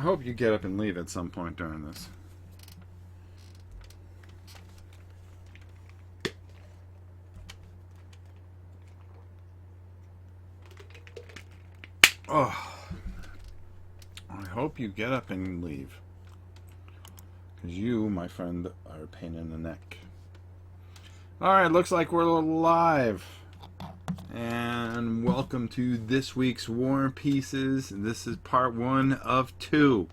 hope you get up and leave at some point during this. Oh, I hope you get up and leave. Because you, my friend, are a pain in the neck. Alright, looks like we're live. And welcome to this week's War and Pieces. This is part 1 of 2.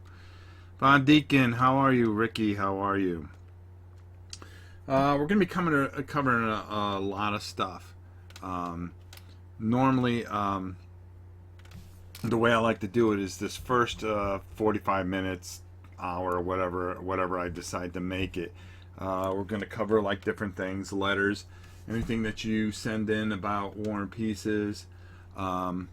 Von Deacon, how are you? Ricky, how are you? We're going to be covering a lot of stuff. Normally, the way I like to do it is this first 45 minutes, hour, whatever I decide to make it. We're going to cover like different things, letters, anything that you send in about War and Pieces. We're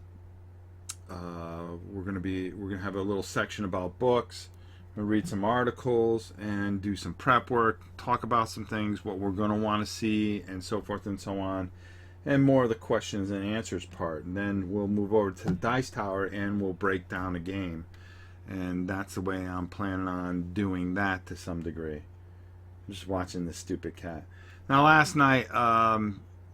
gonna have a little section about books. We'll read some articles and do some prep work, talk about some things, what we're going to want to see, and so forth and so on, and more of the questions and answers part. And then we'll move over to the Dice Tower and we'll break down a game. And that's the way I'm planning on doing that to some degree. I'm just watching this stupid cat. Now, last night,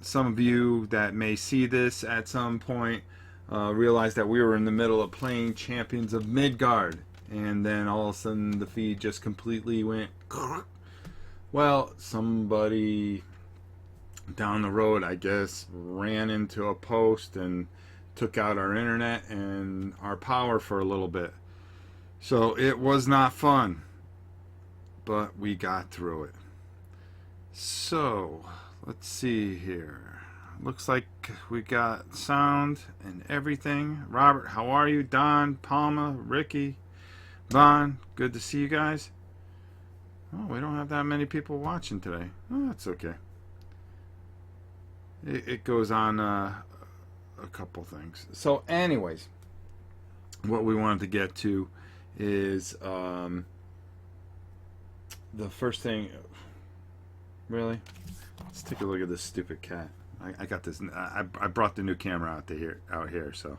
some of you that may see this at some point realized that we were in the middle of playing Champions of Midgard. And then all of a sudden the feed just completely went. Well, somebody down the road, I guess, ran into a post and took out our internet and our power for a little bit. So it was not fun, but we got through it. So let's see here. Looks like we got sound and everything. Robert, how are you? Don, Palma, Ricky, Vaughn, good to see you guys. Oh, we don't have that many people watching today. Oh, that's okay. It goes on a couple things. So anyways, what we wanted to get to is the first thing. Really? Let's take a look at this stupid cat. I got this. I brought the new camera out here. So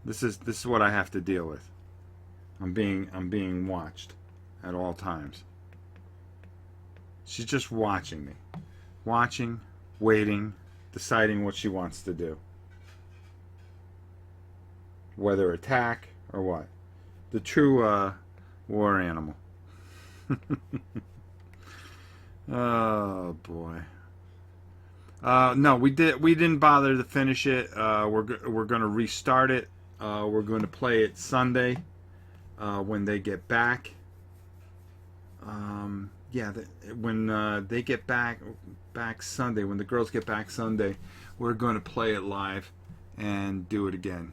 this is what I have to deal with. I'm being watched at all times. She's just watching me, waiting, deciding what she wants to do, whether attack or what. The true war animal. Oh boy. No, we didn't bother to finish it. We're going to restart it. We're going to play it Sunday when they get back. When they get back Sunday, when the girls get back Sunday, we're going to play it live and do it again.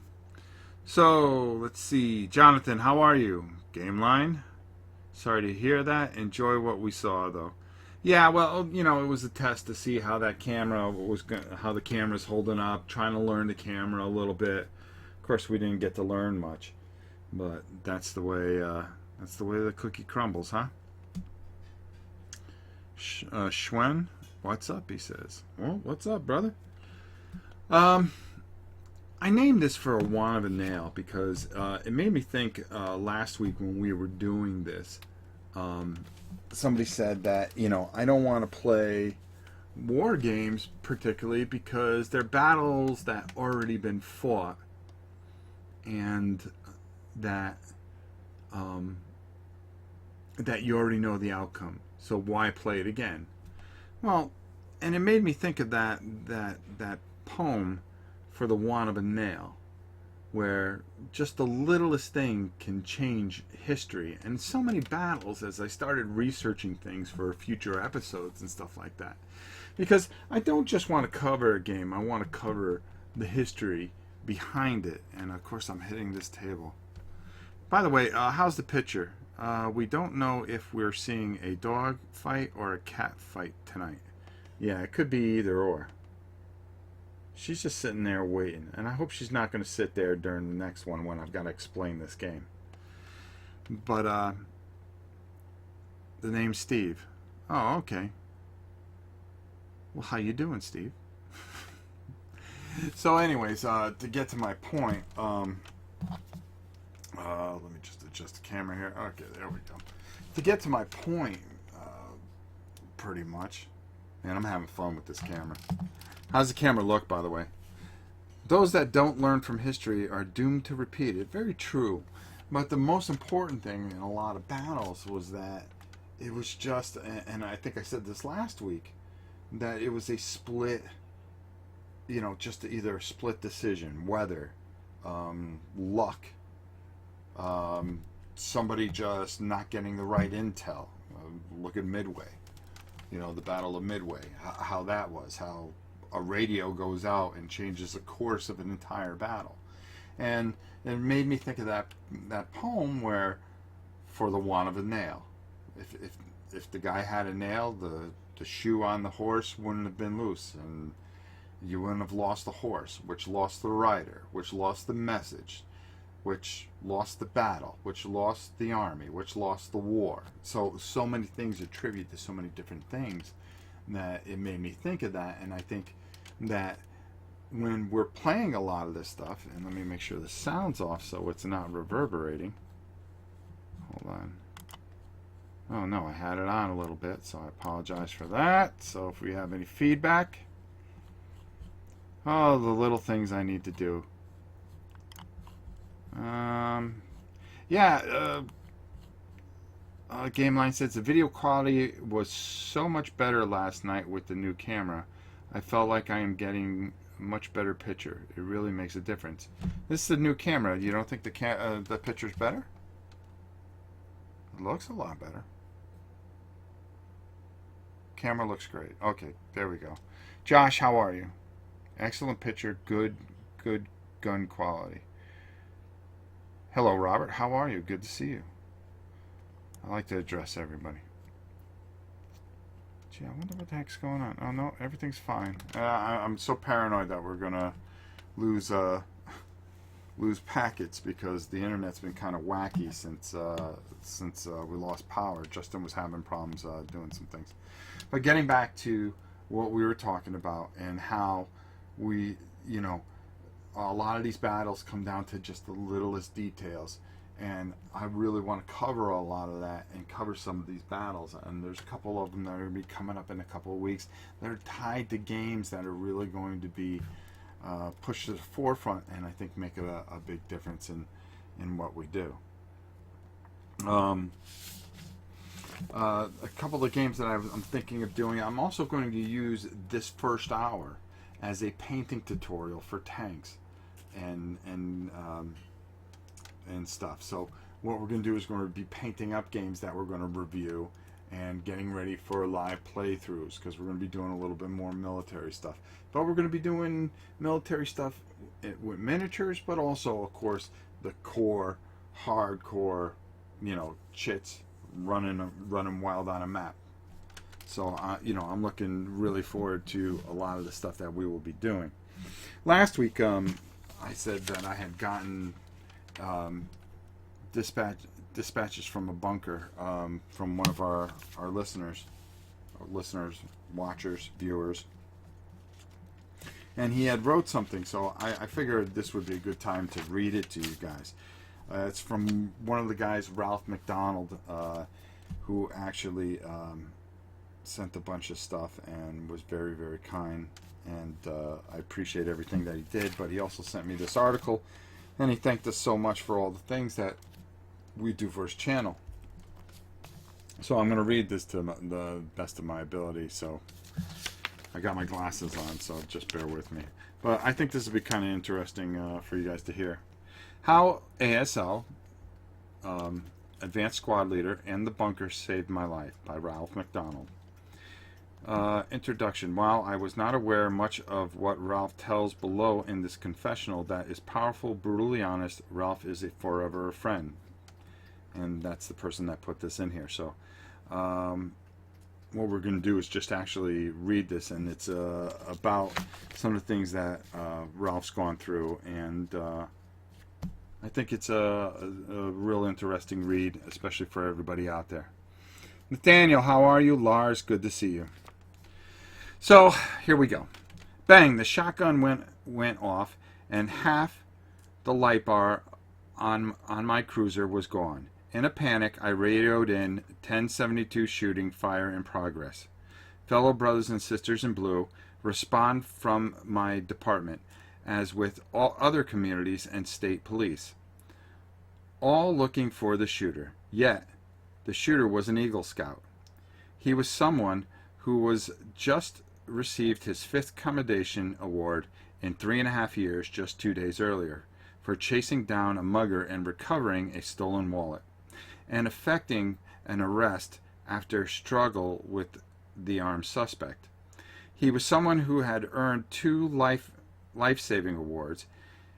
So let's see, Jonathan, how are you? Game line. Sorry to hear that. Enjoy what we saw though. Yeah, well, you know, it was a test to see how that camera how the camera's holding up. Trying to learn the camera a little bit. Of course, we didn't get to learn much, but that's the way the cookie crumbles, huh? Schwen, what's up? He says. Well, what's up, brother? I named this for a want of a nail because it made me think last week when we were doing this. Somebody said that, you know, I don't want to play war games particularly because they're battles that already been fought and that that you already know the outcome. So why play it again? Well, and it made me think of that poem for the want of a nail, where just the littlest thing can change history. And so many battles as I started researching things for future episodes and stuff like that. Because I don't just want to cover a game, I want to cover the history behind it. And of course I'm hitting this table. By the way, how's the picture? We don't know if we're seeing a dog fight or a cat fight tonight. Yeah, it could be either or. She's just sitting there waiting, and I hope she's not going to sit there during the next one when I've got to explain this game. But the name's Steve. Oh, okay. Well, how you doing, Steve? So anyways, to get to my point, let me just adjust the camera here. Okay, there we go. To get to my point, pretty much. Man, I'm having fun with this camera. How's the camera look, by the way? Those that don't learn from history are doomed to repeat it. Very true. But the most important thing in a lot of battles was that it was just, and I think I said this last week, that it was a split, just either a split decision, weather, luck, somebody just not getting the right intel. Look at Midway, the Battle of Midway, how that was, how a radio goes out and changes the course of an entire battle. And it made me think of that poem where, for the want of a nail, if the guy had a nail, the shoe on the horse wouldn't have been loose, and you wouldn't have lost the horse, which lost the rider, which lost the message, which lost the battle, which lost the army, which lost the war. So many things attribute to so many different things that it made me think of that. And I think that when we're playing a lot of this stuff, and let me make sure the sound's off so it's not reverberating. Hold on. Oh no, I had it on a little bit, so I apologize for that. So if we have any feedback, the little things I need to do. Game Line says the video quality was so much better last night with the new camera. I felt like I am getting a much better picture. It really makes a difference. This is the new camera. You don't think the picture's better? It looks a lot better. Camera looks great. Okay, there we go. Josh, how are you? Excellent picture. Good gun quality. Hello, Robert. How are you? Good to see you. I like to address everybody. Gee, I wonder what the heck's going on. Oh, no, everything's fine. I'm so paranoid that we're going to lose packets because the internet's been kind of wacky since we lost power. Justin was having problems doing some things. But getting back to what we were talking about and how we, a lot of these battles come down to just the littlest details. And I really want to cover a lot of that and cover some of these battles. And there's a couple of them that are going to be coming up in a couple of weeks that are tied to games that are really going to be pushed to the forefront and I think make a big difference in what we do. A couple of games that I'm thinking of doing, I'm also going to use this first hour as a painting tutorial for tanks and stuff. So what we're going to do is going to be painting up games that we're going to review and getting ready for live playthroughs, because we're going to be doing a little bit more military stuff. But we're going to be doing military stuff with miniatures, but also, of course, the core, hardcore, chits running wild on a map. So, I'm looking really forward to a lot of the stuff that we will be doing. Last week, I said that I had gotten dispatches from a bunker from one of our listeners, watchers, viewers, and he had wrote something. So I figured this would be a good time to read it to you guys. It's from one of the guys, Ralph McDonald, who actually sent a bunch of stuff and was very, very kind. And I appreciate everything that he did. But he also sent me this article, and he thanked us so much for all the things that we do for his channel. So I'm going to read this to the best of my ability. So I got my glasses on, so just bear with me. But I think this will be kind of interesting for you guys to hear. How ASL, Advanced Squad Leader, and the Bunker Saved My Life by Ralph McDonald. Introduction. While I was not aware much of what Ralph tells below in this confessional that is powerful, brutally honest, Ralph is a forever friend. And that's the person that put this in here. So what we're going to do is just actually read this, and it's about some of the things that Ralph's gone through, and I think it's a real interesting read, especially for everybody out there. Nathaniel, how are you? Lars, good to see you. So here we go. Bang! The shotgun went off, and half the light bar on my cruiser was gone. In a panic, I radioed in 1072 shooting, fire in progress. Fellow brothers and sisters in blue, respond from my department, as with all other communities and state police, all looking for the shooter. Yet, the shooter was an Eagle Scout. He was someone who was just received his 5th Commendation Award in 3.5 years just 2 days earlier for chasing down a mugger and recovering a stolen wallet and effecting an arrest after struggle with the armed suspect. He was someone who had earned 2 life-saving awards.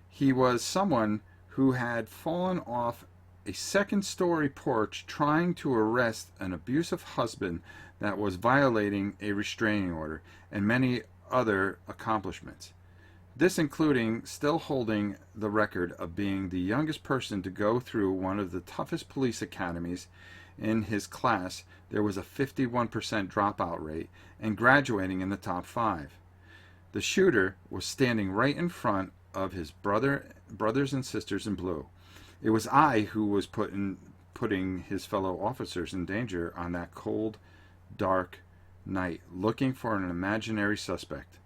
He was someone who had fallen off a 2nd-story porch trying to arrest an abusive husband that was violating a restraining order, and many other accomplishments. This including still holding the record of being the youngest person to go through one of the toughest police academies. In his class, there was a 51% dropout rate, and graduating in the top 5. The shooter was standing right in front of his brothers and sisters in blue. It was I who was putting his fellow officers in danger on that cold, dark night, looking for an imaginary suspect.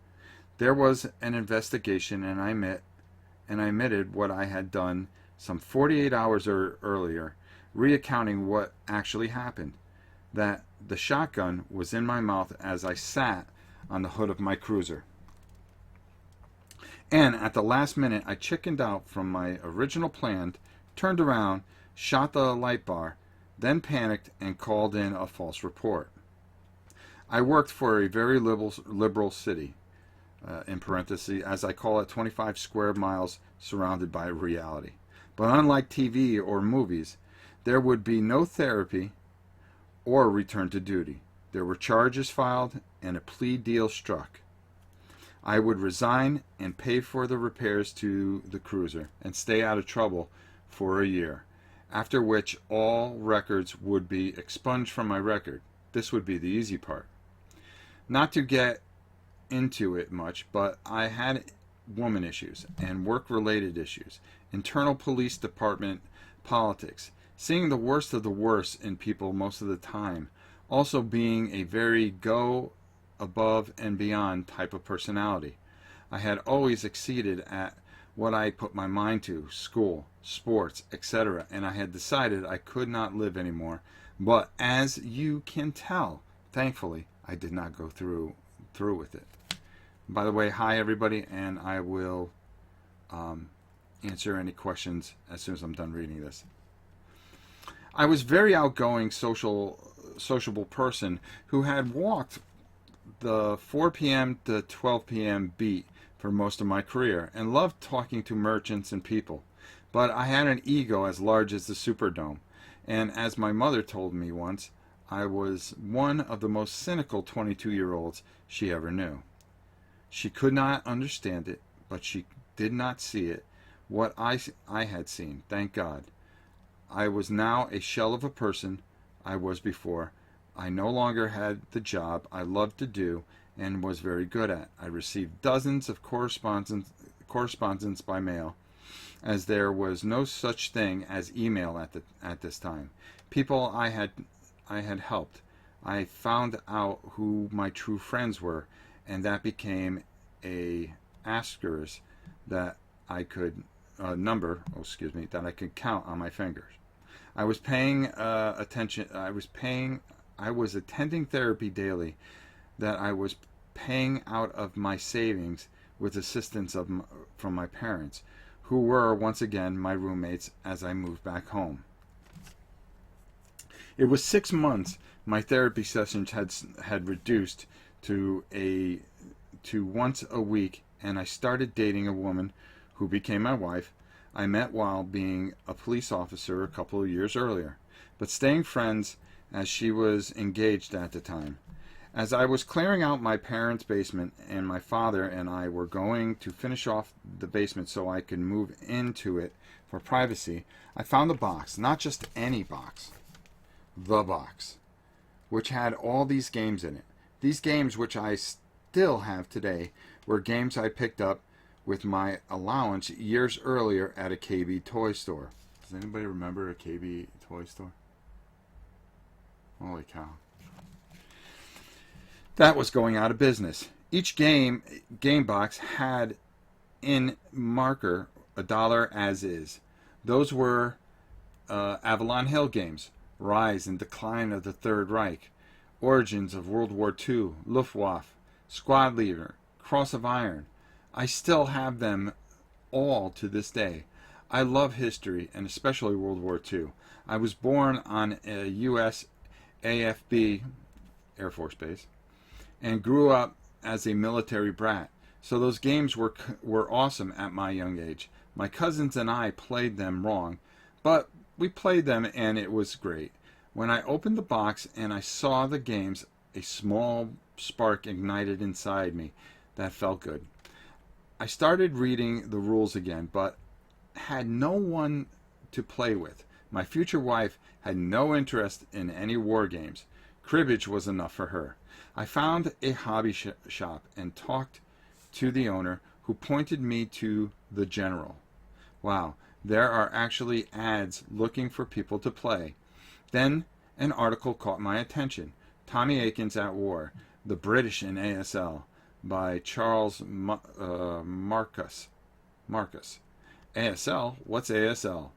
There was an investigation, and I admitted what I had done some 48 hours earlier, recounting what actually happened. That the shotgun was in my mouth as I sat on the hood of my cruiser. And at the last minute, I chickened out from my original plan, turned around, shot the light bar, then panicked and called in a false report. I worked for a very liberal city, in parentheses, as I call it, 25 square miles surrounded by reality. But unlike TV or movies, there would be no therapy or return to duty. There were charges filed and a plea deal struck. I would resign and pay for the repairs to the cruiser and stay out of trouble for a year, after which all records would be expunged from my record. This would be the easy part. Not to get into it much, but I had woman issues and work-related issues, internal police department politics, seeing the worst of the worst in people most of the time, also being a very go above and beyond type of personality. I had always exceeded at what I put my mind to, school, sports, etc., and I had decided I could not live anymore. But as you can tell, thankfully, I did not go through with it. By the way, hi everybody, and I will answer any questions as soon as I'm done reading this. I was very outgoing, sociable person who had walked the 4 p.m. to 12 p.m. beat for most of my career and loved talking to merchants and people. But I had an ego as large as the Superdome, and as my mother told me once, I was one of the most cynical 22-year-olds she ever knew. She could not understand it, but she did not see it, what I had seen, thank God. I was now a shell of a person I was before. I no longer had the job I loved to do and was very good at. I received dozens of correspondence by mail, as there was no such thing as email at this time. People I had helped. I found out who my true friends were, and that became a asterisk that I could that I could count on my fingers. I was paying attention. I was attending therapy daily, that I was paying out of my savings with assistance from my parents, who were once again my roommates as I moved back home. It was 6 months my therapy sessions had reduced to once a week, and I started dating a woman who became my wife. I met while being a police officer a couple of years earlier, but staying friends as she was engaged at the time. As I was clearing out my parents' basement, and my father and I were going to finish off the basement so I could move into it for privacy, I found a box, not just any box, the box, which had all these games in it. These games, which I still have today, were games I picked up with my allowance years earlier at a KB toy store. Does anybody remember a KB toy store? Holy cow. That was going out of business. Each game box had in marker $1 as is. Those were Avalon Hill games, Rise and Decline of the Third Reich, Origins of World War II, Luftwaffe, Squad Leader, Cross of Iron. I still have them all to this day. I love history, and especially World War II. I was born on a U.S. AFB, Air Force Base, and grew up as a military brat. So those games were awesome at my young age. My cousins and I played them wrong, but we played them and it was great. When I opened the box and I saw the games, a small spark ignited inside me that felt good. I started reading the rules again, but had no one to play with. My future wife had no interest in any war games. Cribbage was enough for her. I found a hobby shop and talked to the owner, who pointed me to the General. Wow, there are actually ads looking for people to play. Then an article caught my attention. Tommy Atkins at War, The British in ASL, by Charles Marcus. ASL? What's ASL?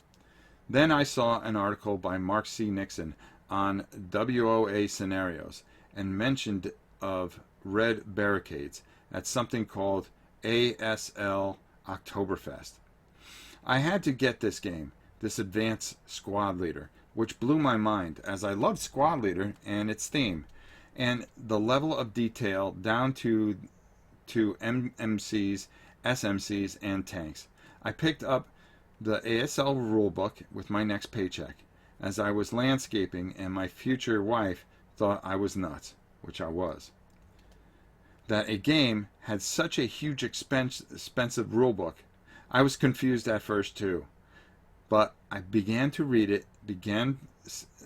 Then I saw an article by Mark C. Nixon on WOA scenarios and mentioned of red barricades at something called ASL Oktoberfest. I had to get this game, this Advanced Squad Leader, which blew my mind as I loved Squad Leader and its theme, and the level of detail down to MMCs, SMCs, and tanks. I picked up the ASL rulebook with my next paycheck, as I was landscaping and my future wife thought I was nuts, which I was. That a game had such a huge expensive rulebook. I was confused at first too, but I began to read it,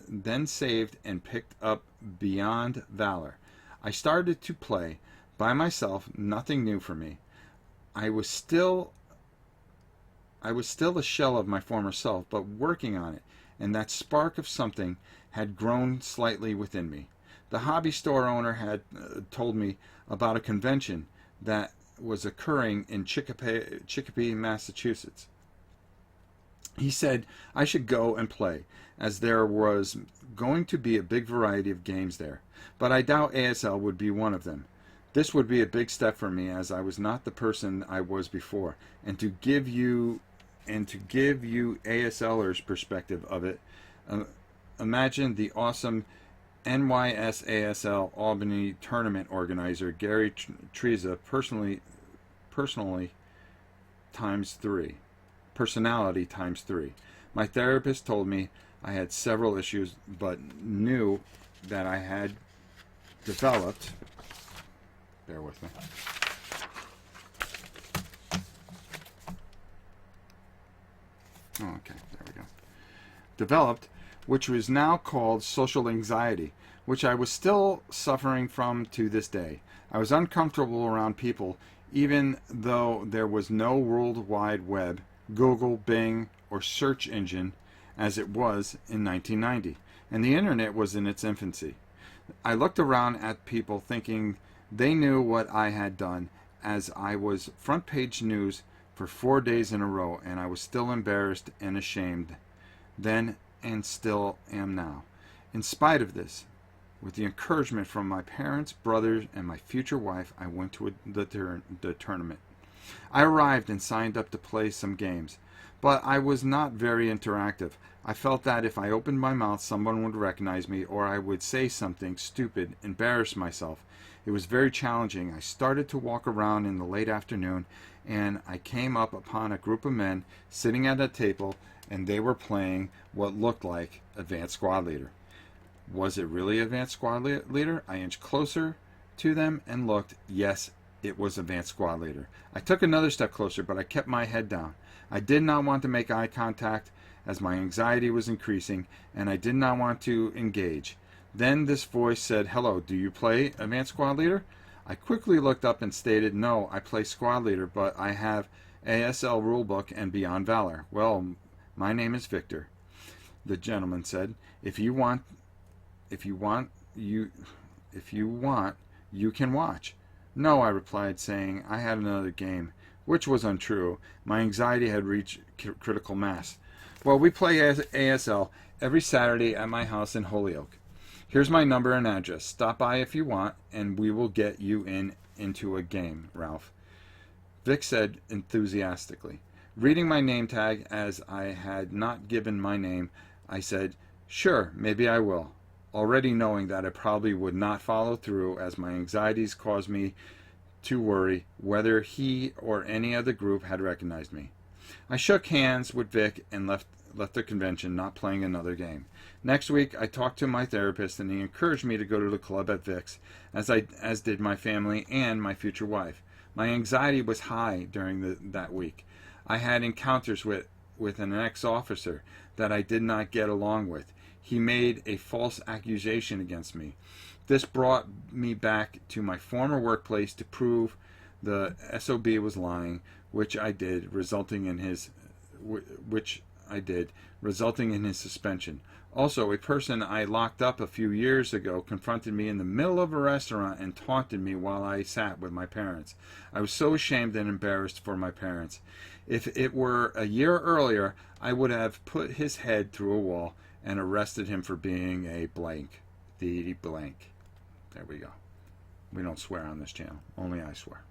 then saved and picked up Beyond Valor. I started to play by myself, nothing new for me. I was still a shell of my former self, but working on it, and that spark of something had grown slightly within me. The hobby store owner had told me about a convention that was occurring in Chicopee, Massachusetts. He said I should go and play, as there was going to be a big variety of games there, but I doubt ASL would be one of them. This would be a big step for me, as I was not the person I was before, and to give you ASLers' perspective of it, imagine the awesome NYSASL Albany tournament organizer Gary Treza personality times 3. My therapist told me I had several issues, but knew that I had developed. Bear with me. Oh, okay, there we go. Developed, which was now called social anxiety, which I was still suffering from to this day. I was uncomfortable around people, even though there was no World Wide Web, Google, Bing, or search engine as it was in 1990, and the internet was in its infancy. I looked around at people thinking they knew what I had done, as I was front page news for 4 days in a row, and I was still embarrassed and ashamed then and still am now. In spite of this, with the encouragement from my parents, brothers, and my future wife, I went to the tournament. I arrived and signed up to play some games, but I was not very interactive. I felt that if I opened my mouth, someone would recognize me, or I would say something stupid, embarrass myself. It was very challenging. I started to walk around in the late afternoon, and I came up upon a group of men sitting at a table, and they were playing what looked like Advanced Squad Leader. Was it really Advanced Squad Leader? I inched closer to them and looked. Yes, it was Advanced Squad Leader. I took another step closer, but I kept my head down. I did not want to make eye contact, as my anxiety was increasing, and I did not want to engage. Then this voice said, "Hello, do you play Advanced Squad Leader?" I quickly looked up and stated, "No, I play Squad Leader, but I have ASL Rulebook and Beyond Valor." Well, My name is Victor, the gentleman said. If you want, you can watch. No, I replied, saying I had another game, which was untrue. My anxiety had reached critical mass. Well, we play ASL every Saturday at my house in Holyoke. Here's my number and address. Stop by if you want, and we will get you into a game, Ralph. Vic said enthusiastically. Reading my name tag, as I had not given my name, I said, sure, maybe I will, already knowing that I probably would not follow through, as my anxieties caused me to worry whether he or any other group had recognized me. I shook hands with Vic and left the convention, not playing another game. Next week, I talked to my therapist, and he encouraged me to go to the club at Vic's, as did my family and my future wife. My anxiety was high during that week. I had encounters with an ex-officer that I did not get along with. He made a false accusation against me. This brought me back to my former workplace to prove the SOB was lying, which I did, resulting in his suspension. Also, a person I locked up a few years ago confronted me in the middle of a restaurant and taunted me while I sat with my parents. I was so ashamed and embarrassed for my parents. If it were a year earlier, I would have put his head through a wall and arrested him for being a blank. The blank. There we go. We don't swear on this channel. Only I swear.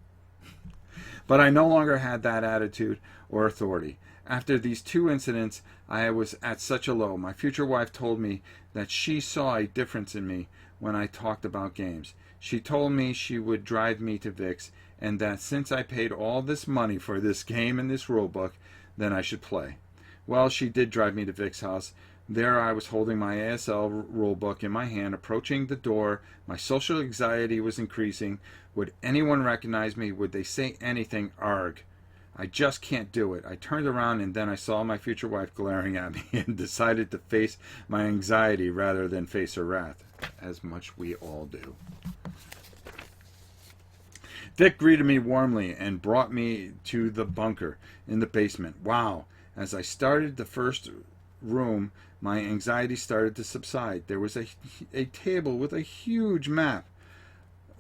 But I no longer had that attitude or authority. After these two incidents, I was at such a low. My future wife told me that she saw a difference in me when I talked about games. She told me she would drive me to Vic's, and that since I paid all this money for this game and this rule book, then I should play. Well, she did drive me to Vic's house. There I was holding my ASL rulebook in my hand, approaching the door. My social anxiety was increasing. Would anyone recognize me? Would they say anything? Arg. I just can't do it. I turned around, and then I saw my future wife glaring at me and decided to face my anxiety rather than face her wrath, as much we all do. Vic greeted me warmly and brought me to the bunker in the basement. Wow. As I started the first room, my anxiety started to subside. There was a table with a huge map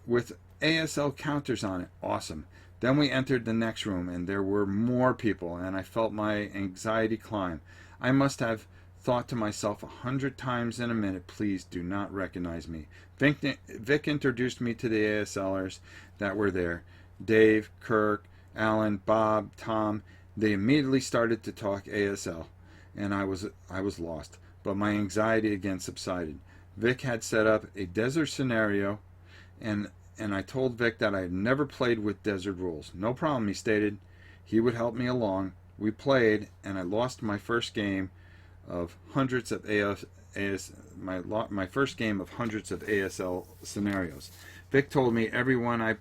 with ASL counters on it. Awesome. Then we entered the next room, and there were more people, and I felt my anxiety climb. I must have thought to myself 100 times in a minute, please do not recognize me. Vic introduced me to the ASLers that were there. Dave, Kirk, Alan, Bob, Tom. They immediately started to talk ASL, and I was lost. But my anxiety again subsided. Vic had set up a desert scenario, and I told Vic that I had never played with desert rules. No problem, he stated. He would help me along. We played, and I lost my first game of hundreds of my first game of hundreds of ASL scenarios. Vic told me everyone I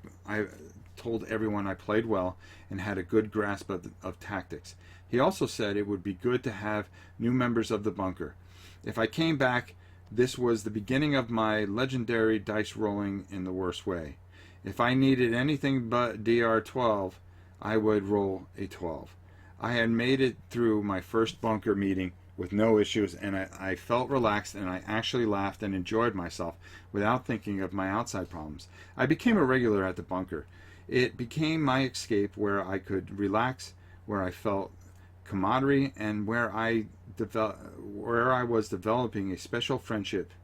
played well and had a good grasp of tactics. He also said it would be good to have new members of the bunker. If I came back, this was the beginning of my legendary dice rolling in the worst way. If I needed anything but DR12, I would roll a 12. I had made it through my first bunker meeting with no issues, and I felt relaxed, and I actually laughed and enjoyed myself without thinking of my outside problems. I became a regular at the bunker. It became my escape where I could relax, where I felt camaraderie, and where I was developing special friendships.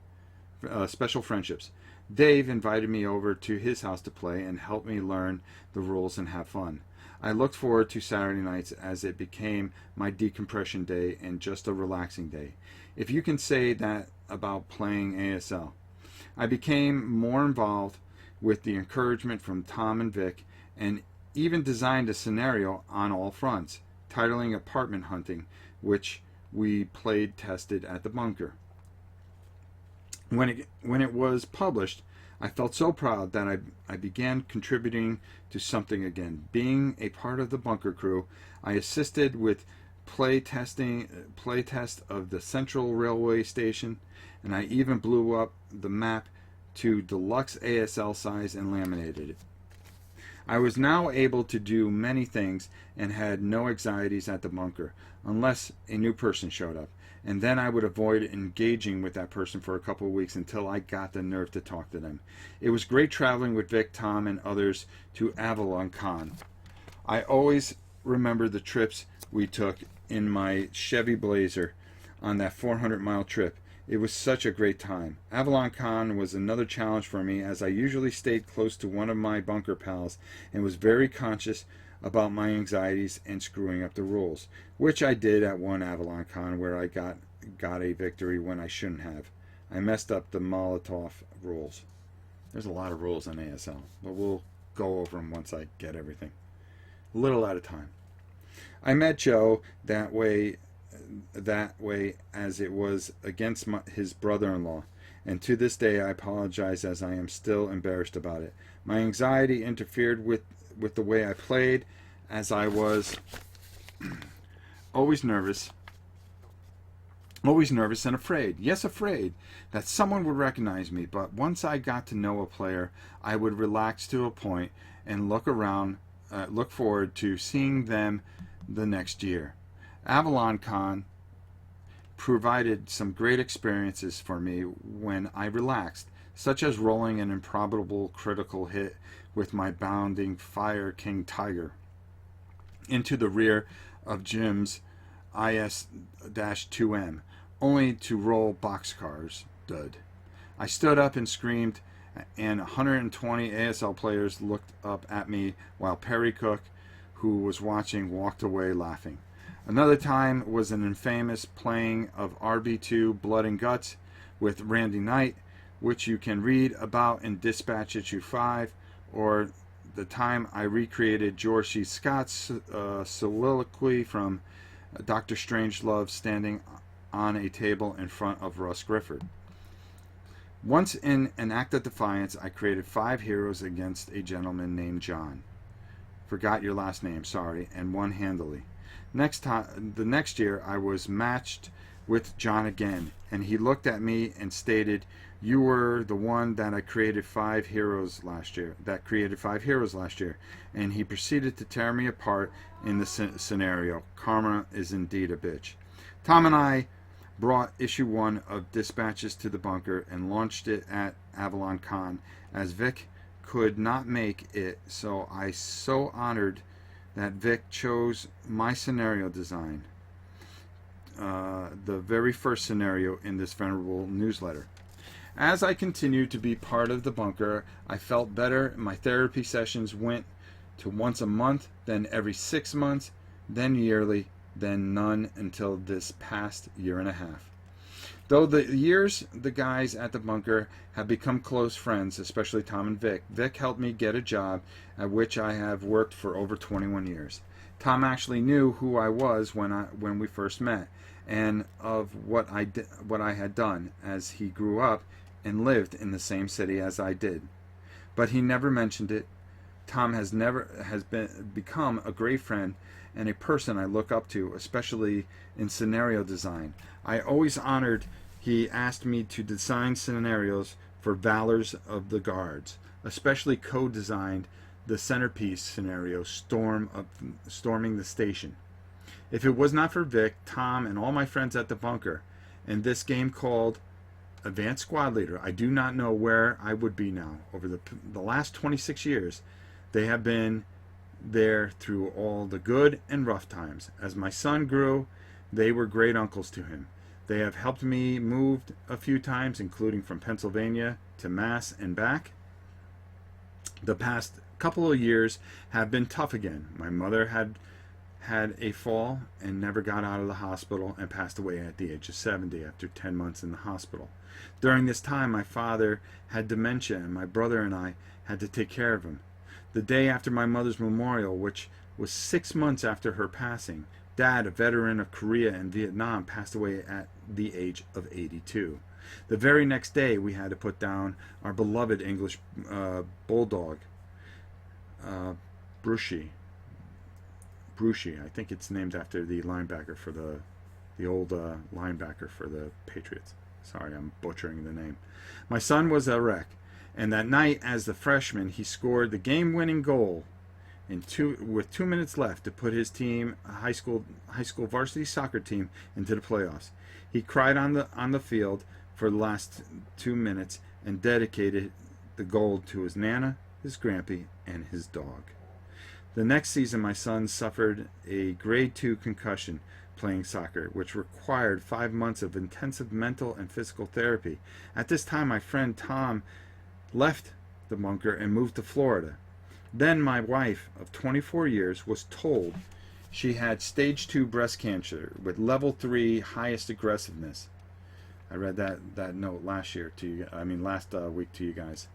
Dave invited me over to his house to play and help me learn the rules and have fun. I looked forward to Saturday nights as it became my decompression day and just a relaxing day. If you can say that about playing ASL. I became more involved with the encouragement from Tom and Vic, and even designed a scenario on all fronts, titling Apartment Hunting, which we played tested at the bunker. When it was published, I felt so proud that I began contributing to something again. Being a part of the bunker crew, I assisted with playtest of the Central Railway Station, and I even blew up the map to deluxe ASL size and laminated it. I was now able to do many things and had no anxieties at the bunker, unless a new person showed up. And then I would avoid engaging with that person for a couple of weeks until I got the nerve to talk to them. It was great traveling with Vic, Tom, and others to Avalon Con. I always remember the trips we took in my Chevy Blazer on that 400-mile trip. It was such a great time. Avalon Con was another challenge for me, as I usually stayed close to one of my bunker pals and was very conscious about my anxieties and screwing up the rules, which I did at one Avalon Con where I got a victory when I shouldn't have. I messed up the Molotov rules. There's a lot of rules in ASL, but we'll go over them once I get everything. A little at a time. I met Joe that way as it was against his brother-in-law, and to this day I apologize, as I am still embarrassed about it. My anxiety interfered with the way I played, as I was always nervous and afraid. Yes, afraid that someone would recognize me, but once I got to know a player, I would relax to a point and look forward to seeing them the next year. Avalon Con provided some great experiences for me when I relaxed, such as rolling an improbable critical hit with my bounding Fire King Tiger into the rear of Jim's IS-2M, only to roll boxcars dud. I stood up and screamed, and 120 ASL players looked up at me while Perry Cook, who was watching, walked away laughing. Another time was an infamous playing of RB2 Blood and Guts with Randy Knight, which you can read about in Dispatch Issue 5, or the time I recreated George C. Scott's soliloquy from Dr. Strangelove standing on a table in front of Russ Gifford. Once in an act of defiance, I created 5 heroes against a gentleman named John. Forgot your last name, sorry, and won handily. The next year, I was matched with John again, and he looked at me and stated, "You were the one that created 5 heroes last year." And he proceeded to tear me apart in the scenario. Karma is indeed a bitch. Tom and I brought issue 1 of Dispatches to the bunker and launched it at Avalon Con, as Vic could not make it, so I so honored that Vic chose my scenario design, the very first scenario in this venerable newsletter. As I continued to be part of the bunker, I felt better. My therapy sessions went to once a month, then every 6 months, then yearly, then none until this past year and a half. Though the guys at the bunker have become close friends, especially Tom and Vic. Vic helped me get a job at which I have worked for over 21 years. Tom actually knew who I was when we first met, and of what I had done, as he grew up and lived in the same city as I did. But he never mentioned it. Tom has become a great friend and a person I look up to, especially in scenario design. I always honored he asked me to design scenarios for Valors of the Guards, especially co-designed the centerpiece scenario, storming the station. If it was not for Vic, Tom, and all my friends at the bunker, and this game called Advanced Squad Leader, I do not know where I would be now. Over the last 26 years, they have been there through all the good and rough times. As my son grew, they were great uncles to him. They have helped me move a few times, including from Pennsylvania to Mass and back. The past couple of years have been tough again. My mother had a fall and never got out of the hospital and passed away at the age of 70 after 10 months in the hospital. During this time, my father had dementia, and my brother and I had to take care of him. The day after my mother's memorial, which was 6 months after her passing, Dad, a veteran of Korea and Vietnam, passed away at the age of 82. The very next day, we had to put down our beloved English bulldog, Brucey. I think it's named after the linebacker for the old linebacker for the Patriots. Sorry, I'm butchering the name. My son was a wreck, and that night, as the freshman, he scored the game-winning goal with 2 minutes left to put his team, a high school varsity soccer team, into the playoffs. He cried on the field for the last 2 minutes and dedicated the goal to his nana, his grampy, and his dog. The next season, my son suffered a grade 2 concussion playing soccer, which required 5 months of intensive mental and physical therapy. At this time, my friend Tom left the bunker and moved to Florida. Then my wife of 24 years was told she had stage 2 breast cancer with level 3 highest aggressiveness. I read that note last week to you guys.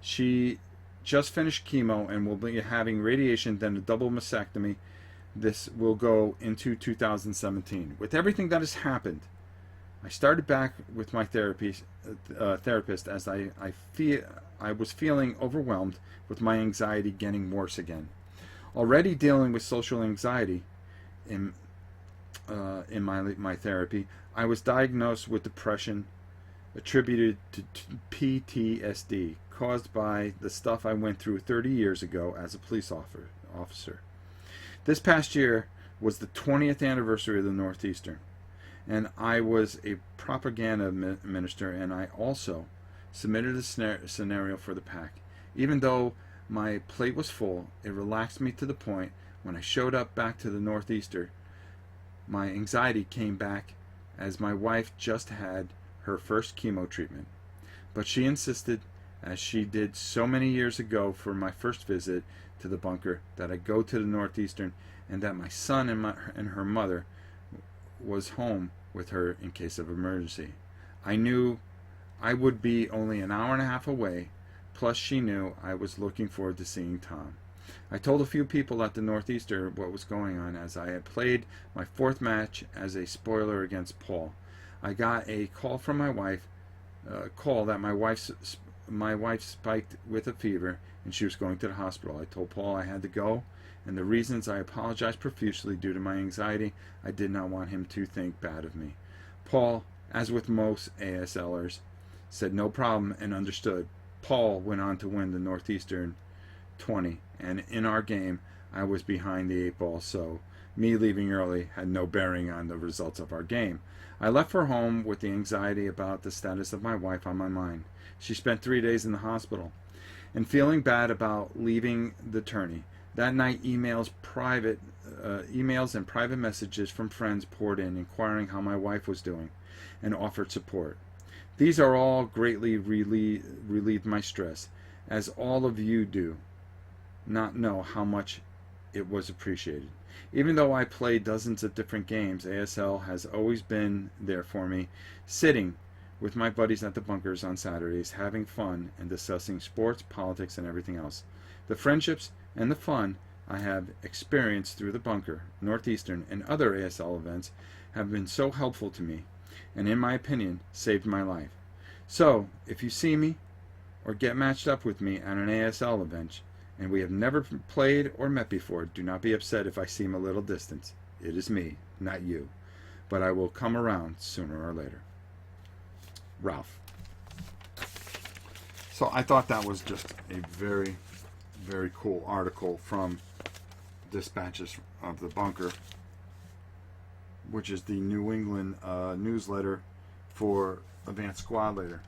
She just finished chemo and will be having radiation, then a double mastectomy. This will go into 2017. With everything that has happened, I started back with my therapist as I was feeling overwhelmed with my anxiety getting worse again. Already dealing with social anxiety in my therapy, I was diagnosed with depression attributed to PTSD caused by the stuff I went through 30 years ago as a police officer. This past year was the 20th anniversary of the Northeastern, and I was a propaganda minister, and I also submitted a scenario for the PAC. Even though my plate was full, it relaxed me to the point when I showed up back to the Northeastern, my anxiety came back as my wife just had her first chemo treatment. But she insisted, as she did so many years ago for my first visit to the bunker, that I go to the Northeastern and that my son and her mother was home with her in case of emergency. I knew I would be only an hour and a half away, plus she knew I was looking forward to seeing Tom. I told a few people at the Northeastern what was going on, as I had played my 4th match as a spoiler against Paul. I got a call from my wife, that my wife spiked with a fever and she was going to the hospital. I told Paul I had to go, and the reasons I apologized profusely due to my anxiety. I did not want him to think bad of me. Paul, as with most ASLers, said no problem and understood. Paul went on to win the Northeastern 20, and in our game, I was behind the 8 ball, so me leaving early had no bearing on the results of our game. I left for home with the anxiety about the status of my wife on my mind. She spent 3 days in the hospital, and feeling bad about leaving the tourney. That night, emails and private messages from friends poured in, inquiring how my wife was doing, and offered support. These are all greatly relieved my stress, as all of you do not know how much it was appreciated. Even though I played dozens of different games, ASL has always been there for me, sitting with my buddies at the bunkers on Saturdays, having fun and discussing sports, politics, and everything else. The friendships and the fun I have experienced through the bunker, Northeastern, and other ASL events have been so helpful to me, and in my opinion, saved my life. So, if you see me or get matched up with me at an ASL event, and we have never played or met before, do not be upset if I seem a little distant. It is me, not you. But I will come around sooner or later. Ralph. So I thought that was just a very, very cool article from Dispatches of the Bunker, which is the New England newsletter for Advanced Squad Leader.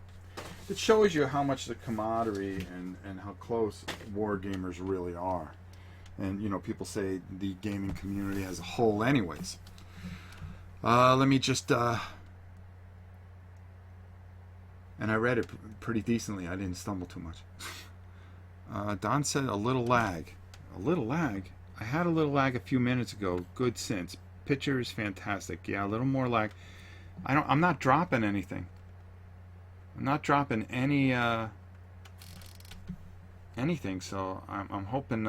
It shows you how much the camaraderie and how close war gamers really are. And, you know, people say the gaming community as a whole anyways. Let me just... and I read it pretty decently. I didn't stumble too much. Don said a little lag. A little lag? I had a little lag a few minutes ago. Good since. Picture is fantastic. Yeah, a little more lag. I'm not dropping anything. I'm not dropping anything, so I'm hoping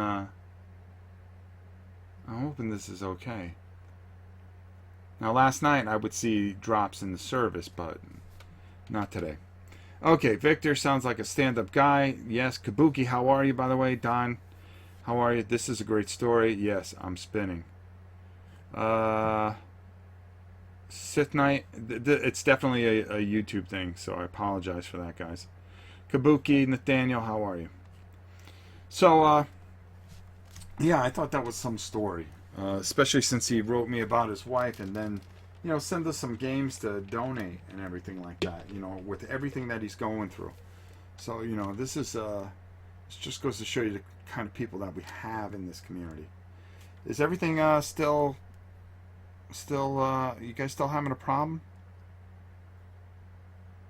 this is okay. Now, last night I would see drops in the service, but not today. Okay, Victor sounds like a stand-up guy. Yes, Kabuki, how are you, by the way? Don, how are you? This is a great story. Yes, I'm spinning. Sith Knight, it's definitely a YouTube thing, so I apologize for that, guys. Kabuki, Nathaniel, how are you? So, yeah, I thought that was some story, especially since he wrote me about his wife, and then, you know, send us some games to donate and everything like that. You know, with everything that he's going through. So, you know, this just goes to show you the kind of people that we have in this community. Is everything still you guys still having a problem?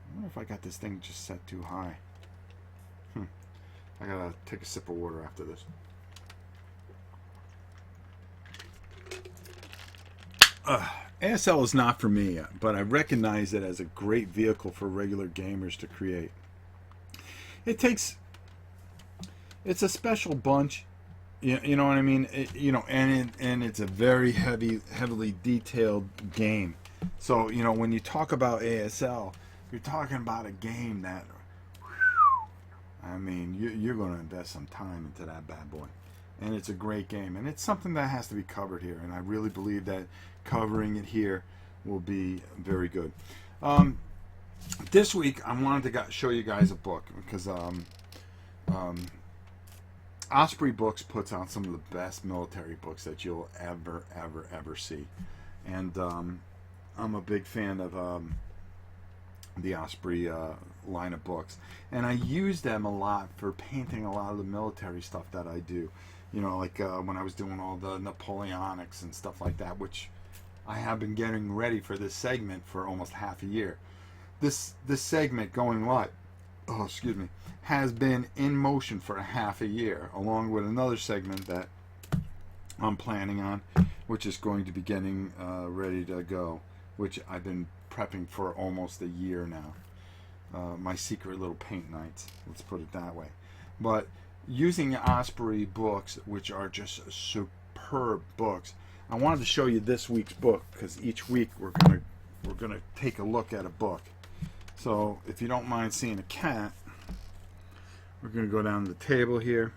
I wonder if I got this thing just set too high. I gotta take a sip of water after this. ASL is not for me, but I recognize it as a great vehicle for regular gamers to create. It's a special bunch, you know what I mean? You know, and it's a very heavily detailed game. So, you know, when you talk about ASL, you're talking about a game that, I mean, you're going to invest some time into that bad boy. And it's a great game. And it's something that has to be covered here. And I really believe that covering it here will be very good. This week, I wanted to show you guys a book. Because Osprey Books puts out some of the best military books that you'll ever see. And I'm a big fan of the Osprey line of books, and I use them a lot for painting a lot of the military stuff that I do. You know, like when I was doing all the Napoleonics and stuff like that, which I have been getting ready for this segment for almost half a year. This segment going live, oh excuse me, has been in motion for a half a year, along with another segment that I'm planning on, which is going to be getting ready to go, which I've been prepping for almost a year now. My secret little paint nights, let's put it that way. But using Osprey books, which are just superb books, I wanted to show you this week's book, because each week we're gonna take a look at a book. So if you don't mind seeing a cat, we're gonna go down to the table here,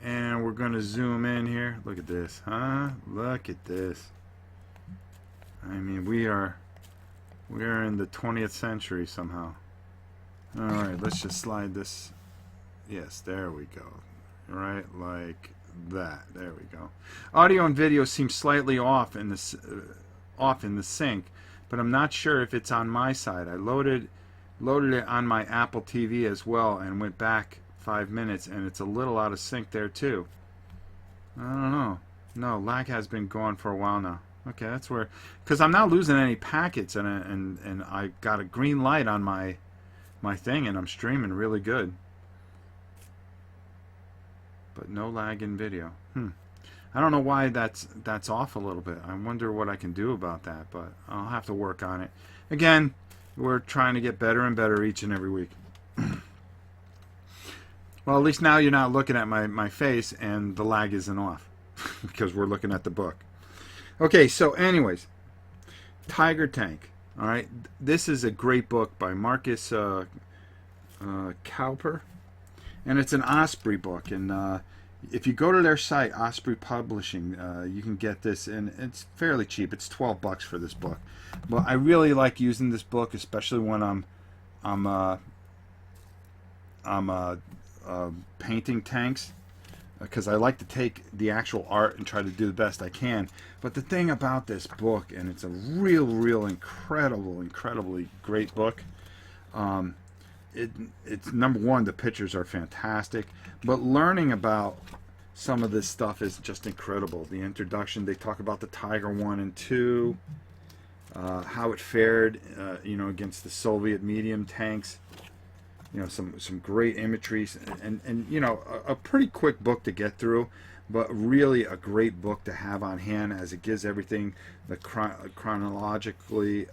and we're gonna zoom in here. Look at this, huh? Look at this. I mean, we are in the 20th century somehow. All right, let's just slide this. Yes, there we go. Right, like that. There we go. Audio and video seem slightly off in the sync, but I'm not sure if it's on my side. I loaded it on my Apple TV as well and went back 5 minutes, and it's a little out of sync there too. I don't know. No, lag has been going for a while now. Okay, that's where, because I'm not losing any packets, and I got a green light on my thing, and I'm streaming really good. But no lag in video. I don't know why that's off a little bit. I wonder what I can do about that, but I'll have to work on it. Again, we're trying to get better and better each and every week. Well, at least now you're not looking at my face, and the lag isn't off because we're looking at the book. Okay, so anyways, Tiger Tank. All right, this is a great book by Marcus Cowper, and it's an Osprey book. And if you go to their site, Osprey Publishing, you can get this, and it's fairly cheap. It's $12 for this book. But I really like using this book, especially when I'm painting tanks, because I like to take the actual art and try to do the best I can. But the thing about this book, and it's a real incredibly great book, it's number one, the pictures are fantastic, but learning about some of this stuff is just incredible. The introduction, they talk about the Tiger 1 and 2, how it fared against the Soviet medium tanks. Some great imagery, and a pretty quick book to get through, but really a great book to have on hand, as it gives everything chronologically,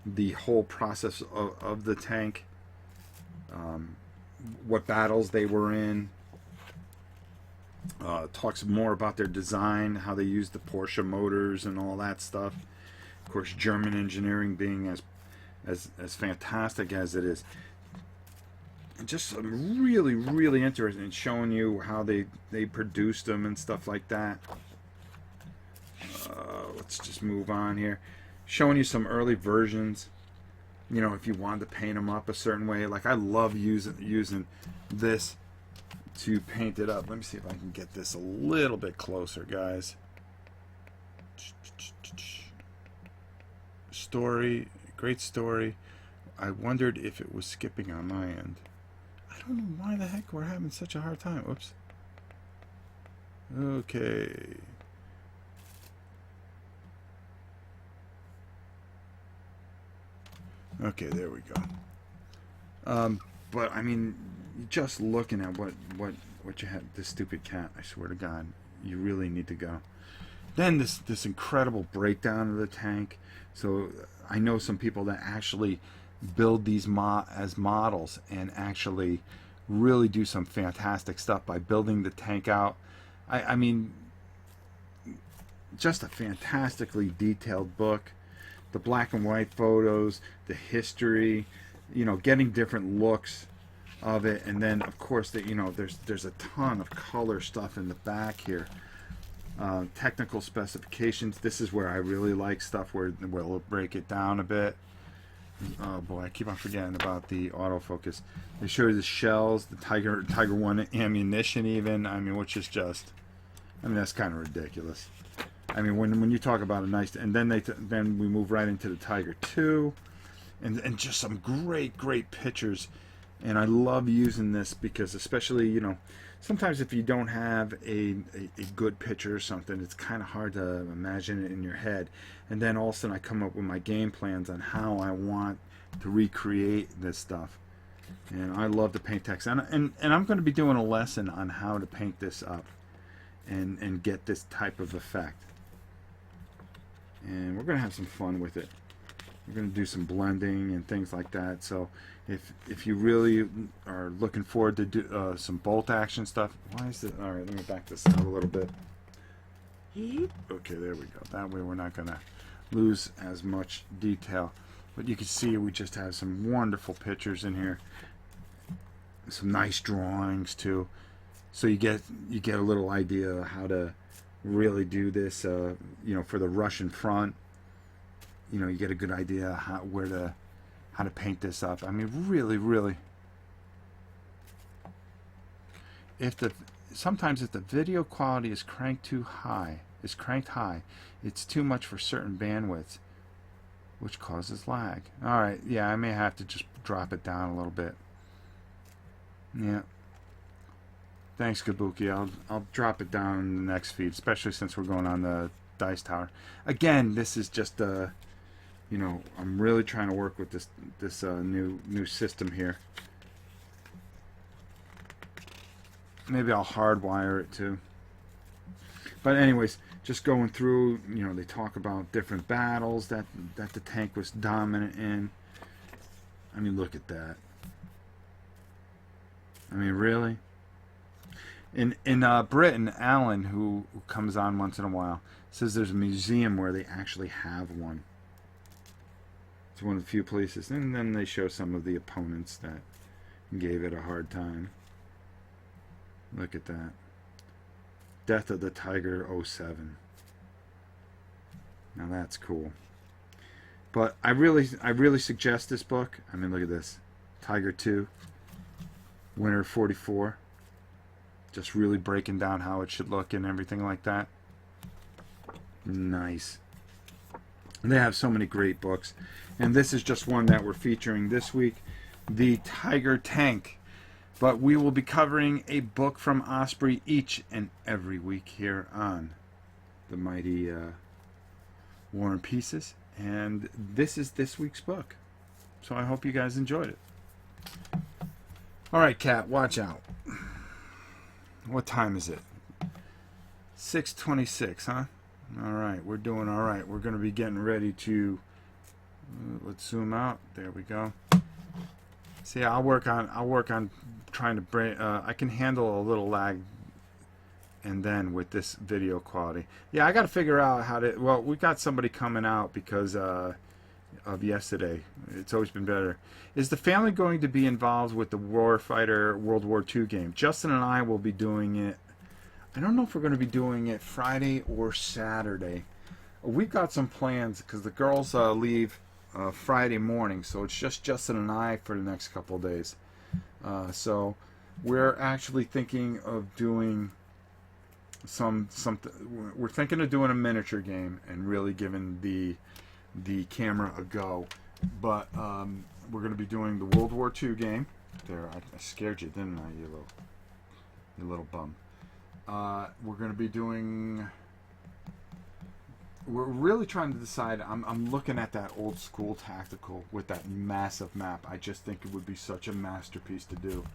the whole process of the tank, what battles they were in, talks more about their design, how they used the Porsche motors and all that stuff. Of course, German engineering being as fantastic as it is. Just really interesting in showing you how they produced them and stuff like that. Let's just move on here. Showing you some early versions. If you wanted to paint them up a certain way. Like, I love using this to paint it up. Let me see if I can get this a little bit closer, guys. Story, great story. I wondered if it was skipping on my end. I don't know why the heck we're having such a hard time. Oops. Okay. Okay, there we go. But I mean, just looking at what you had, this stupid cat, I swear to God, you really need to go. Then this incredible breakdown of the tank. So I know some people that actually build these as models and actually really do some fantastic stuff by building the tank out. I mean, just a fantastically detailed book. The black and white photos, the history, you know, getting different looks of it, and then of course that, you know, there's a ton of color stuff in the back here. Technical specifications. This is where I really like stuff where we'll break it down a bit. Oh boy, I keep on forgetting about the autofocus. They show you the shells, the Tiger 1 ammunition even. I mean, which is just, I mean, that's kind of ridiculous. I mean, when you talk about a nice, and then then we move right into the Tiger 2, and just some great pictures. And I love using this because, especially, you know, sometimes if you don't have a good picture or something, it's kind of hard to imagine it in your head. And then all of a sudden I come up with my game plans on how I want to recreate this stuff. And I love to paint text. And I'm going to be doing a lesson on how to paint this up and get this type of effect. And we're going to have some fun with it. We're going to do some blending and things like that. So if you really are looking forward to do some bolt action stuff, why is it? All right, let me back this up a little bit. Okay, there we go. That way we're not going to lose as much detail. But you can see we just have some wonderful pictures in here. Some nice drawings too. So you get a little idea of how to really do this. You know, for the Russian front. You know, you get a good idea how to paint this up. I mean, really. Sometimes if the video quality is cranked high, it's too much for certain bandwidths, which causes lag. All right, yeah, I may have to just drop it down a little bit. Yeah. Thanks, Kabuki. I'll drop it down in the next feed, especially since we're going on the Dice Tower. Again, this is just you know, I'm really trying to work with this new system here. Maybe I'll hardwire it too. But anyways, just going through, you know, they talk about different battles that the tank was dominant in. I mean, look at that. I mean, really? In Britain, Alan, who comes on once in a while, says there's a museum where they actually have one. It's one of the few places. And then they show some of the opponents that gave it a hard time. Look at that. Death of the Tiger 07. Now that's cool. But I really suggest this book. I mean, look at this. Tiger 2. Winner 44. Just really breaking down how it should look and everything like that. Nice. And they have so many great books. And this is just one that we're featuring this week. The Tiger Tank. But we will be covering a book from Osprey each and every week here on the mighty War and Pieces. And this is this week's book. So I hope you guys enjoyed it. Alright, Cat, watch out. What time is it? 6:26, huh? Alright, we're doing alright. We're going to be getting ready to... let's zoom out. There we go. See, I'll work on trying to bring... I can handle a little lag and then with this video quality. Yeah, I got to figure out how to... Well, we got somebody coming out because of yesterday. It's always been better. Is the family going to be involved with the Warfighter World War II game? Justin and I will be doing it. I don't know if we're going to be doing it Friday or Saturday. We've got some plans because the girls leave Friday morning, so it's just Justin and I for the next couple of days. So we're actually thinking of doing we're thinking of doing a miniature game and really giving the camera a go. But we're going to be doing the World War II game. There, I scared you, didn't I, you little bum? We're going to be doing. We're really trying to decide. I'm looking at that old school tactical with that massive map. I just think it would be such a masterpiece to do.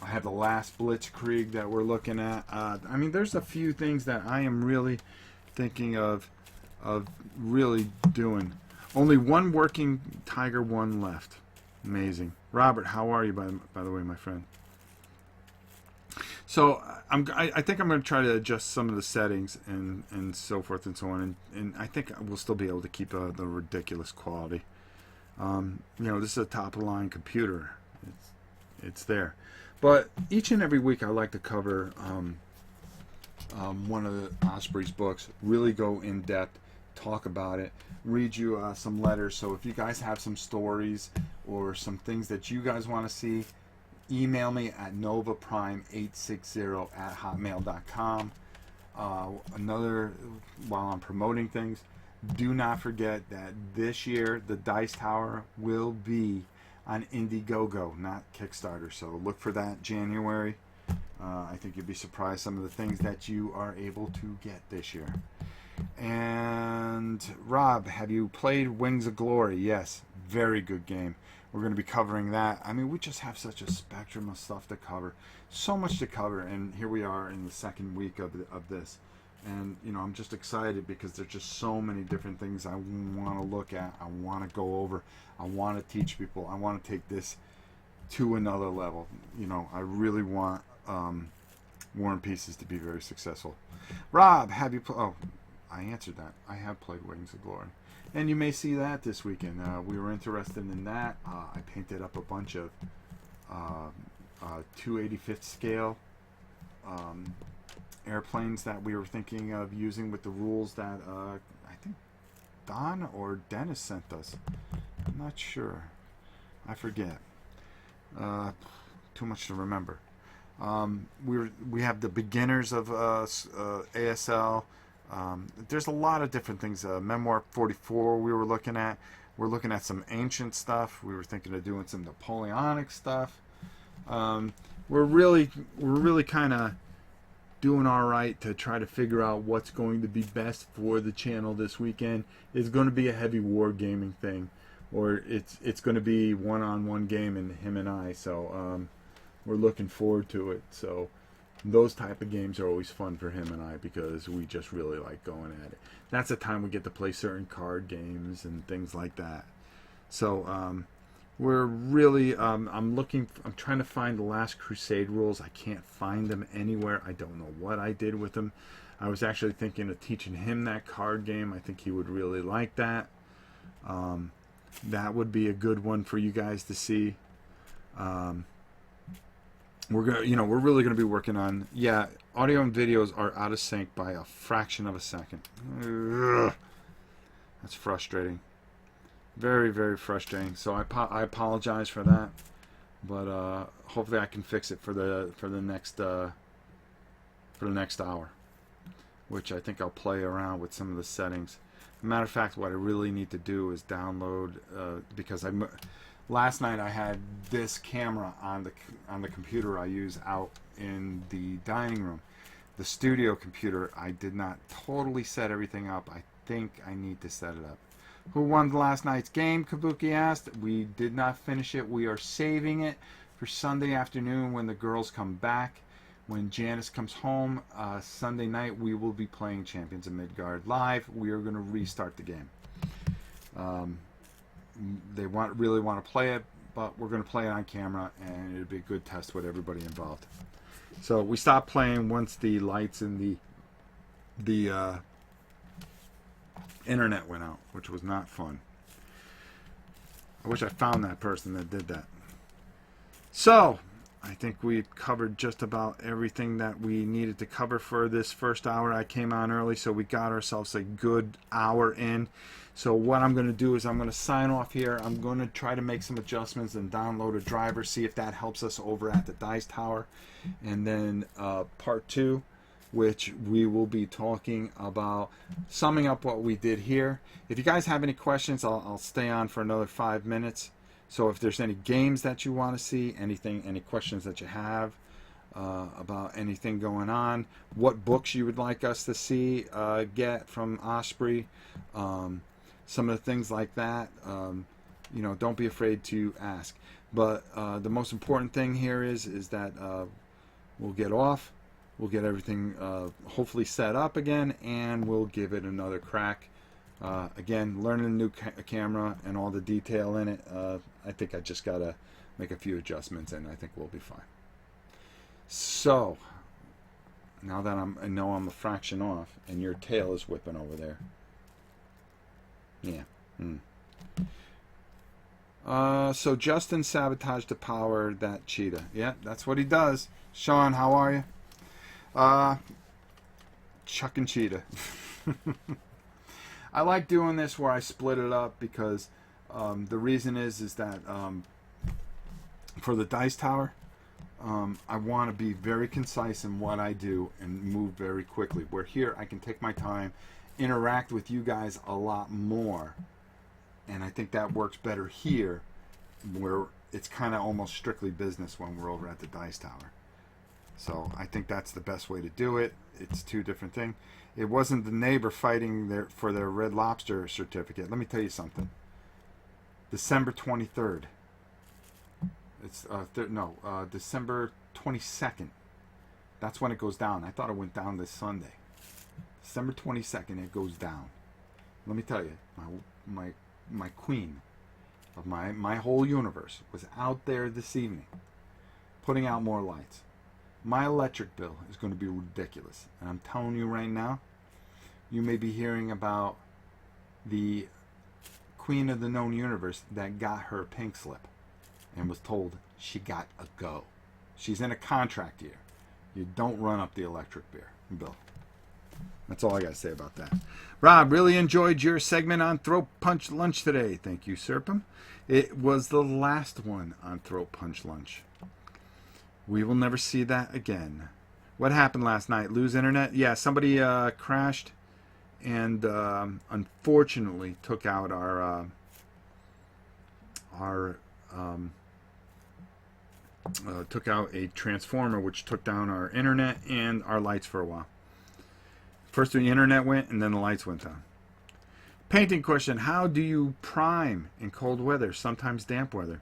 I have the last Blitzkrieg that we're looking at. I mean, there's a few things that I am really thinking of really doing. Only one working Tiger 1 left. Amazing. Robert, how are you, by the way, my friend? So I think I'm going to try to adjust some of the settings and so forth and so on, and I think we'll still be able to keep the ridiculous quality. You know, this is a top-of-the-line computer. It's there. But each and every week I like to cover one of the Osprey's books, really go in depth, talk about it, read you some letters. So if you guys have some stories or some things that you guys want to see, email me at novaprime860@hotmail.com. While I'm promoting things, do not forget that this year the Dice Tower will be on Indiegogo, not Kickstarter. So look for that January. I think you'll be surprised some of the things that you are able to get this year. And Rob, have you played Wings of Glory? Yes, very good game. We're going to be covering that. I mean, we just have such a spectrum of stuff to cover. So much to cover, and here we are in the second week of this. And, you know, I'm just excited because there's just so many different things I want to look at. I want to go over. I want to teach people. I want to take this to another level. You know, I really want War and Pieces to be very successful. Rob, have you oh, I answered that. I have played Wings of Glory. And you may see that this weekend. We were interested in that. I painted up a bunch of 2/85th scale airplanes that we were thinking of using with the rules that I think Don or Dennis sent us. I'm not sure. I forget. Too much to remember. We have the beginners of ASL. There's a lot of different things. Memoir 44 we were looking at. We're looking at some ancient stuff. We were thinking of doing some Napoleonic stuff. We're really kind of doing all right to try to figure out what's going to be best for the channel this weekend. It's going to be a heavy war gaming thing, or it's going to be one-on-one game and him and I. So we're looking forward to it. So those type of games are always fun for him and I because we just really like going at it. That's the time we get to play certain card games and things like that. So we're really I'm trying to find the Last Crusade rules. I can't find them anywhere. I don't know what I did with them. I was actually thinking of teaching him that card game. I think he would really like that. That would be a good one for you guys to see. We're really gonna be working on. Yeah, audio and videos are out of sync by a fraction of a second. Ugh. That's frustrating. Very, very frustrating. So I apologize for that, but hopefully I can fix it for the next hour, which I think I'll play around with some of the settings. Matter of fact, what I really need to do is download because last night I had this camera on the computer I use out in the dining room. The studio computer, I did not totally set everything up. I think I need to set it up. Who won last night's game? Kabuki asked. We did not finish it. We are saving it for Sunday afternoon when the girls come back. When Janice comes home Sunday night, we will be playing Champions of Midgard live. We are going to restart the game. They really want to play it, but we're going to play it on camera, and it'll be a good test with everybody involved. So we stopped playing once the lights and the internet went out, which was not fun. I wish I found that person that did that. So I think we covered just about everything that we needed to cover for this first hour. I came on early, so we got ourselves a good hour in. So what I'm going to do is I'm going to sign off here. I'm going to try to make some adjustments and download a driver, see if that helps us over at the Dice Tower. And then part 2, which we will be talking about summing up what we did here. If you guys have any questions, I'll stay on for another 5 minutes. So if there's any games that you want to see, anything, any questions that you have about anything going on, what books you would like us to see get from Osprey, some of the things like that, you know, don't be afraid to ask. But the most important thing here is that we'll get off, we'll get everything hopefully set up again, and we'll give it another crack. Again, learning a new camera and all the detail in it, I think I just got to make a few adjustments and I think we'll be fine. So, now that I know I'm a fraction off and your tail is whipping over there. Yeah. So Justin sabotaged the power that cheetah. Yeah, that's what he does. Sean, how are you? Chuck and cheetah. I like doing this where I split it up because the reason is that for the Dice Tower, I want to be very concise in what I do and move very quickly. Where here I can take my time, interact with you guys a lot more, and I think that works better here, where it's kind of almost strictly business when we're over at the Dice Tower. So I think that's the best way to do it. It's two different things. It wasn't the neighbor fighting for their Red Lobster certificate. Let me tell you something. December 23rd. It's December 22nd. That's when it goes down. I thought it went down this Sunday. December 22nd, it goes down. Let me tell you, my queen of my whole universe was out there this evening, putting out more lights. My electric bill is going to be ridiculous. And I'm telling you right now, you may be hearing about the queen of the known universe that got her pink slip and was told she got a go. She's in a contract year. You don't run up the electric bill. That's all I got to say about that. Rob, really enjoyed your segment on Throat Punch Lunch today. Thank you, Serpum. It was the last one on Throat Punch Lunch. We will never see that again. What happened last night? Lose internet? Yeah, somebody crashed and unfortunately took out took out a transformer, which took down our internet and our lights for a while. First the internet went and then the lights went down. Painting question: how do you prime in cold weather, sometimes damp weather?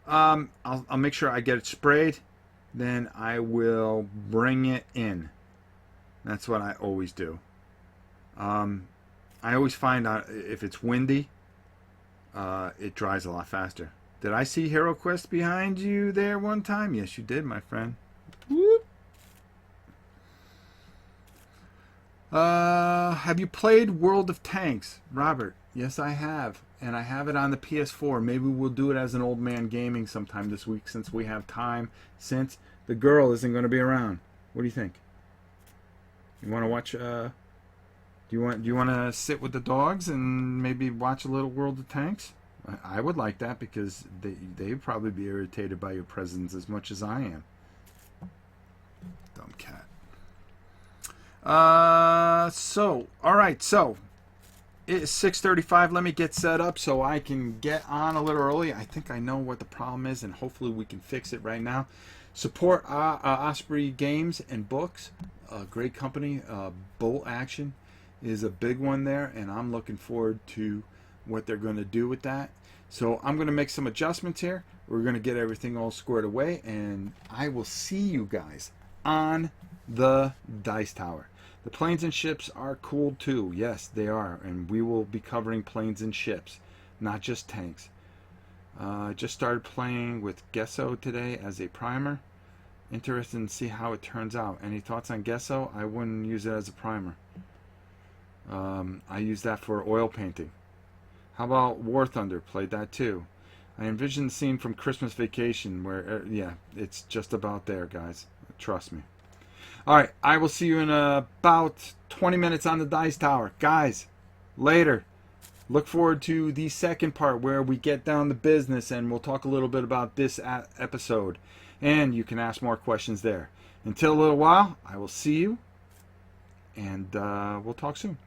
I'll make sure I get it sprayed. Then I will bring it in. That's what I always do. I always find out if it's windy, it dries a lot faster. Did I see HeroQuest behind you there one time? Yes, you did, my friend. Whoop. Have you played World of Tanks, Robert? Yes, I have. And I have it on the PS4. Maybe we'll do it as an old man gaming sometime this week since we have time, since the girl isn't going to be around. What do you think? You want to watch, do you want to sit with the dogs and maybe watch a little World of Tanks? I would like that because they'd probably be irritated by your presence as much as I am. Dumb cat. Alright, so it's 6:35. Let me get set up so I can get on a little early. I think I know what the problem is, and hopefully we can fix it right now. Support Osprey Games and Books, a great company. Bolt Action is a big one there, and I'm looking forward to what they're going to do with that. So I'm going to make some adjustments here. We're going to get everything all squared away, and I will see you guys on the Dice Tower. The planes and ships are cool too. Yes, they are, and we will be covering planes and ships, not just tanks. I just started playing with Gesso today as a primer. Interested to see how it turns out. Any thoughts on Gesso? I wouldn't use it as a primer. I use that for oil painting. How about War Thunder? Played that too. I envision the scene from Christmas Vacation where, yeah, it's just about there, guys. Trust me. All right, I will see you in about 20 minutes on the Dice Tower. Guys, later. Look forward to the second part where we get down to business and we'll talk a little bit about this episode. And you can ask more questions there. Until a little while, I will see you and we'll talk soon.